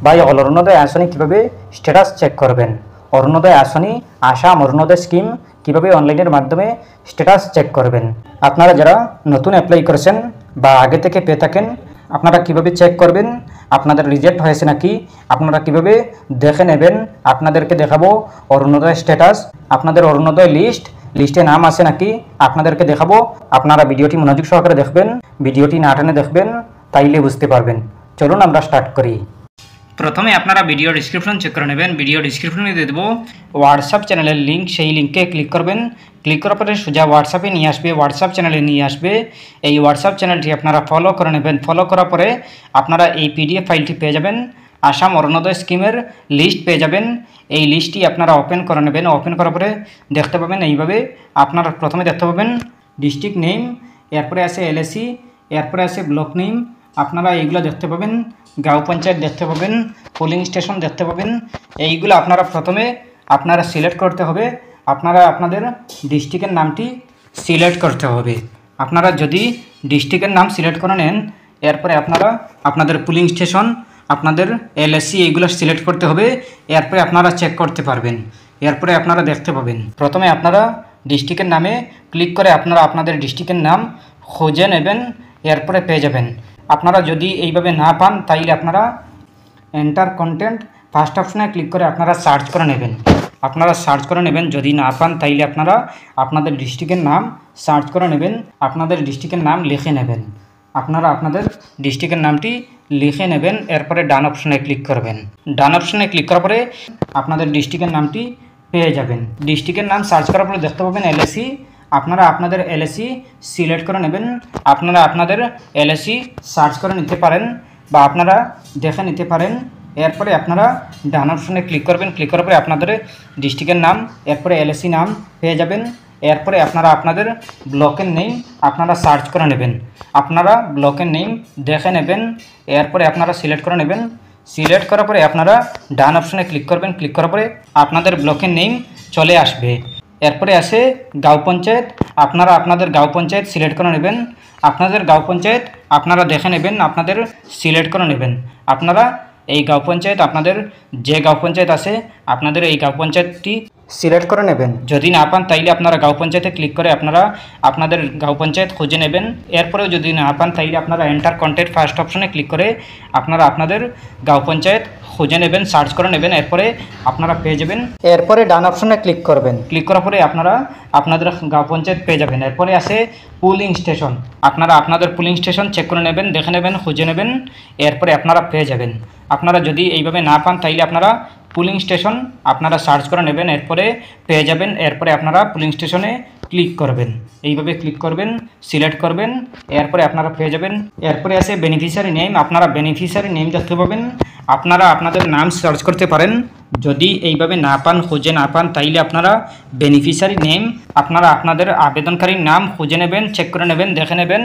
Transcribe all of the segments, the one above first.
ভাই অরুণোদয় আসনি কিভাবে স্ট্যাটাস চেক করবেন? অরুণোদয় আসনি আসাম অরুণোদয় স্কিম কিভাবে অনলাইনের মাধ্যমে স্ট্যাটাস চেক করবেন? আপনারা যারা নতুন অ্যাপ্লাই করেছেন বা আগে থেকে পেয়ে থাকেন, আপনারা কিভাবে চেক করবেন আপনাদের রিজেক্ট হয়েছে নাকি, আপনারা কিভাবে দেখে নেবেন? আপনাদেরকে দেখাবো অরুণোদয় স্ট্যাটাস, আপনাদের অরুণোদয় লিস্টে নাম আছে নাকি আপনাদেরকে দেখাবো। আপনারা ভিডিওটি মনোযোগ সহকারে দেখবেন, ভিডিওটি না টেনে দেখবেন, তাইলে বুঝতে পারবেন। চলুন আমরা স্টার্ট করি। প্রথমে আপনারা ভিডিও ডিসক্রিপশন চেক করে নেবেন। ভিডিও ডিসক্রিপশনে দিয়ে দেবো হোয়াটসঅ্যাপ চ্যানেলের লিঙ্ক, সেই লিঙ্কে ক্লিক করবেন। ক্লিক করার পরে সোজা হোয়াটসঅ্যাপে নিয়ে আসবে, হোয়াটসঅ্যাপ চ্যানেলে নিয়ে আসবে। এই হোয়াটসঅ্যাপ চ্যানেলটি আপনারা ফলো করে নেবেন। ফলো করার পরে আপনারা এই পিডিএফ ফাইলটি পেয়ে যাবেন, আসাম অরুণোদয় স্কিমের লিস্ট পেয়ে যাবেন। এই লিস্টটি আপনারা ওপেন করে নেবেন। ওপেন করার পরে দেখতে পাবেন এইভাবে, আপনারা প্রথমে দেখতে পাবেন ডিস্ট্রিক্ট নেম, এরপরে আছে এলএসি, এরপরে আছে ব্লক নেম, আপনারা এইগুলো দেখতে পাবেন। গাঁও পঞ্চায়েত দেখতে পাবেন, পোলিং স্টেশন দেখতে পাবেন। এইগুলো আপনারা প্রথমে সিলেক্ট করতে হবে। আপনারা আপনাদের ডিস্ট্রিক্টের নামটি সিলেক্ট করতে হবে। আপনারা যদি ডিস্ট্রিক্টের নাম সিলেক্ট করে নেন, এরপরে আপনারা আপনাদের পোলিং স্টেশন, আপনাদের এলএসসি এইগুলো সিলেক্ট করতে হবে। এরপরে আপনারা চেক করতে পারবেন। এরপরে আপনারা দেখতে পাবেন প্রথমে আপনারা ডিস্ট্রিক্টের নামে ক্লিক করে আপনারা আপনাদের ডিস্ট্রিক্টের নাম খুঁজে নেবেন, এরপরে পেয়ে যাবেন। আপনারা যদি এইভাবে না পান তাইলে আপনারা এন্টার কন্টেন্ট ফার্স্ট অপশনে ক্লিক করে আপনারা সার্চ করে নেবেন। আপনারা সার্চ করে নেবেন, যদি না পান তাইলে আপনারা আপনাদের ডিস্ট্রিক্টের নাম সার্চ করে নেবেন, আপনাদের ডিস্ট্রিক্টের নাম লিখে নেবেন। আপনারা আপনাদের ডিস্ট্রিক্টের নামটি লিখে নেবেন, এরপরে ডান অপশনে ক্লিক করবেন। ডান অপশনে ক্লিক করার পরে আপনাদের ডিস্ট্রিক্টের নামটি পেয়ে যাবেন। ডিস্ট্রিক্টের নাম সার্চ করার পরে দেখতে পাবেন এলএসি, আপনারা আপনাদের এলএসি সিলেক্ট করে নেবেন। আপনারা আপনাদের এলএসি সার্চ করে নিতে পারেন বা আপনারা দেখে নিতে পারেন। এরপরে আপনারা ডান অপশনে ক্লিক করবেন। ক্লিক করার পরে আপনাদের ডিস্ট্রিক্টের নাম, এরপরে এলএসি নাম পেয়ে যাবেন। এরপরে আপনারা আপনাদের ব্লকের নেম আপনারা সার্চ করে নেবেন। আপনারা ব্লকের নেম দেখে নেবেন, এরপরে আপনারা সিলেক্ট করে নেবেন। সিলেক্ট করার পরে আপনারা ডান অপশনে ক্লিক করবেন। ক্লিক করার পরে আপনাদের ব্লকের নেম চলে আসবে। এরপরে আসে গাঁও পঞ্চায়েত, আপনারা আপনাদের গাঁও পঞ্চায়েত সিলেক্ট করে নেবেন। আপনাদের গাঁও পঞ্চায়েত আপনারা দেখে নেবেন, আপনাদের সিলেক্ট করে নেবেন। আপনারা এই গাঁও পঞ্চায়েত, আপনাদের যে গাঁও পঞ্চায়েত আছে আপনাদের এই গাঁও পঞ্চায়েতটি সিলেক্ট করে নেবেন। যদি না পান তাইলে আপনারা গাঁও পঞ্চায়েতে ক্লিক করে আপনারা আপনাদের গাঁও পঞ্চায়েত খুঁজে নেবেন। এরপরেও যদি না পান তাইলে আপনারা এন্টার কন্টেন্ট ফার্স্ট অপশনে ক্লিক করে আপনারা আপনাদের গাঁও পঞ্চায়েত খুঁজে নেবেন, সার্চ করে নেবেন। এরপরে আপনারা পেয়ে যাবেন। এরপরে ডান অপশনে ক্লিক করবেন। ক্লিক করার পরে আপনারা আপনাদের গাঁও পঞ্চায়েত পেয়ে যাবেন। এরপরে আসে পুলিং স্টেশন, আপনারা আপনাদের পুলিং স্টেশন চেক করে নেবেন, দেখে নেবেন, খুঁজে নেবেন। এরপরে আপনারা পেয়ে যাবেন। আপনারা যদি এইভাবে না পান তাইলে আপনারা পুলিং স্টেশন আপনারা সার্চ করে নেবেন, এরপরে পেয়ে যাবেন। এরপরে আপনারা পুলিং স্টেশনে ক্লিক করবেন, এইভাবে ক্লিক করবেন, সিলেক্ট করবেন, এরপরে আপনারা পেয়ে যাবেন। এরপরে আছে বেনিফিশিয়ারি নেম, আপনারা বেনিফিশিয়ারি নেম দেখতে পাবেন। আপনারা আপনাদের নাম সার্চ করতে পারেন। যদি এইভাবে না পান, খুঁজে না পান তাইলে আপনারা বেনিফিশিয়ারি নেম আপনারা আপনাদের আবেদনকারীর নাম খুঁজে নেবেন, চেক করে নেবেন, দেখে নেবেন,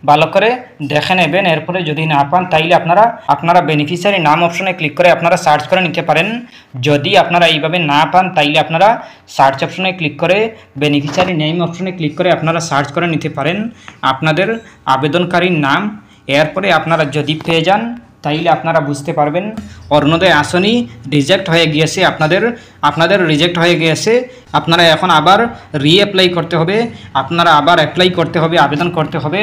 ভালো করে দেখে নেবেন। এরপরে যদি না পান তাইলে আপনারা বেনিফিশিয়ারি নাম অপশনে ক্লিক করে আপনারা সার্চ করে নিতে পারেন। যদি আপনারা এইভাবে না পান তাইলে আপনারা সার্চ অপশনে ক্লিক করে বেনিফিশিয়ারি নেম অপশনে ক্লিক করে আপনারা সার্চ করে নিতে পারেন আপনাদের আবেদনকারীর নাম। এরপরে আপনারা যদি পেয়ে যান তাইলে আপনারা বুঝতে পারবেন অরুণোদয় আসনি রিজেক্ট হয়ে গিয়েছে, আপনাদের রিজেক্ট হয়ে গিয়েছে। আপনারা এখন আবার রিঅ্যাপ্লাই করতে হবে, আপনারা আবার অ্যাপ্লাই করতে হবে, আবেদন করতে হবে।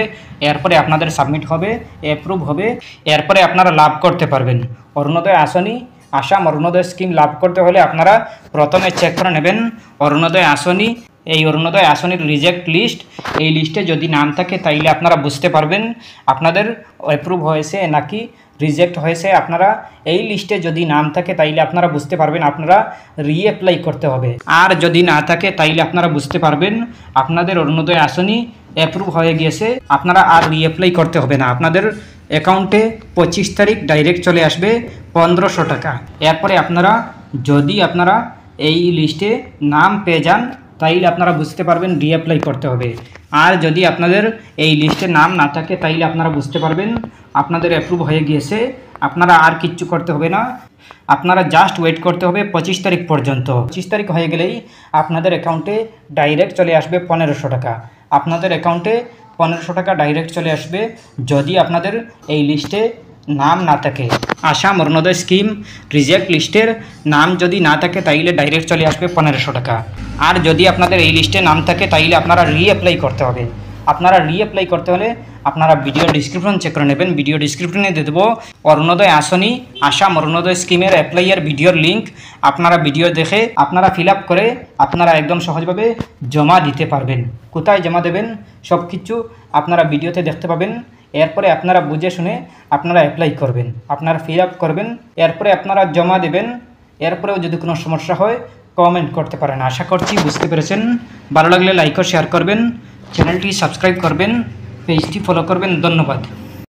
এরপরে আপনাদের সাবমিট হবে, অ্যাপ্রুভ হবে, এরপরে আপনারা লাভ করতে পারবেন অরুণোদয় আসনি। আসাম অরুণোদয় স্কিম লাভ করতে হলে আপনারা প্রথমে চেক করে নেবেন অরুণোদয় আসনি। এই অরুণোদয় আসনির রিজেক্ট লিস্ট, এই লিস্টে যদি নাম থাকে তাইলে আপনারা বুঝতে পারবেন আপনাদের অ্যাপ্রুভ হয়েছে নাকি রিজেক্ট হয়েছে। আপনারা এই লিস্টে যদি নাম থাকে তাইলে আপনারা বুঝতে পারবেন আপনারা রিঅ্যাপ্লাই করতে হবে। আর যদি না থাকে তাইলে আপনারা বুঝতে পারবেন আপনাদের অরুণোদয় আসনি অ্যাপ্রুভ হয়ে গিয়েছে, আপনারা আর রিঅ্যাপ্লাই করতে হবে না। আপনাদের অ্যাকাউন্টে 25 তারিখ ডাইরেক্ট চলে আসবে 1500 টাকা। এরপরে আপনারা যদি আপনারা এই লিস্টে নাম পেয়ে যান তাইলে আপনারা বুঝতে পারবেন রিঅ্যাপ্লাই করতে হবে। আর যদি আপনাদের এই লিস্টে নাম না থাকে তাইলে আপনারা বুঝতে পারবেন আপনাদের অ্যাপ্রুভ হয়ে গিয়েছে। আপনারা আর কিচ্ছু করতে হবে না, আপনারা জাস্ট ওয়েট করতে হবে 25 তারিখ পর্যন্ত। 25 তারিখ হয়ে গেলেই আপনাদের অ্যাকাউন্টে ডাইরেক্ট চলে আসবে 1500 টাকা। আপনাদের অ্যাকাউন্টে 1500 টাকা ডাইরেক্ট চলে আসবে যদি আপনাদের এই লিস্টে নাম না থাকে, আসাম অরুণোদয় স্কিম রিজেক্ট লিস্টের নাম যদি না থাকে তাইলে ডাইরেক্ট চলে আসবে 1500 টাকা। আর যদি আপনাদের এই লিস্টে নাম থাকে তাইলে আপনারা রিঅ্যাপ্লাই করতে হবে। আপনারা রিঅ্যাপ্লাই করতে হলে আপনারা ভিডিও ডিসক্রিপশন চেক করে নেবেন। ভিডিও ডিসক্রিপশনে দিয়ে দেবো অরুণোদয় আসনি আসাম অরুণোদয় স্কিমের অ্যাপ্লাইয়ের ভিডিওর লিঙ্ক। আপনারা ভিডিও দেখে আপনারা ফিল আপ করে আপনারা একদম সহজভাবে জমা দিতে পারবেন। কোথায় জমা দেবেন সব কিছু আপনারা ভিডিওতে দেখতে পাবেন। এরপরে আপনারা বুঝে শুনে আপনারা অ্যাপ্লাই করবেন, আপনারা ফিল আপ করবেন, এরপরে আপনারা জমা দেবেন। এরপরেও যদি কোনো সমস্যা হয় কমেন্ট করতে পারেন। আশা করছি বুঝতে পেরেছেন। ভালো লাগলে লাইক ও শেয়ার করবেন, চ্যানেলটি সাবস্ক্রাইব করবেন, পেজটি ফলো করবেন। ধন্যবাদ।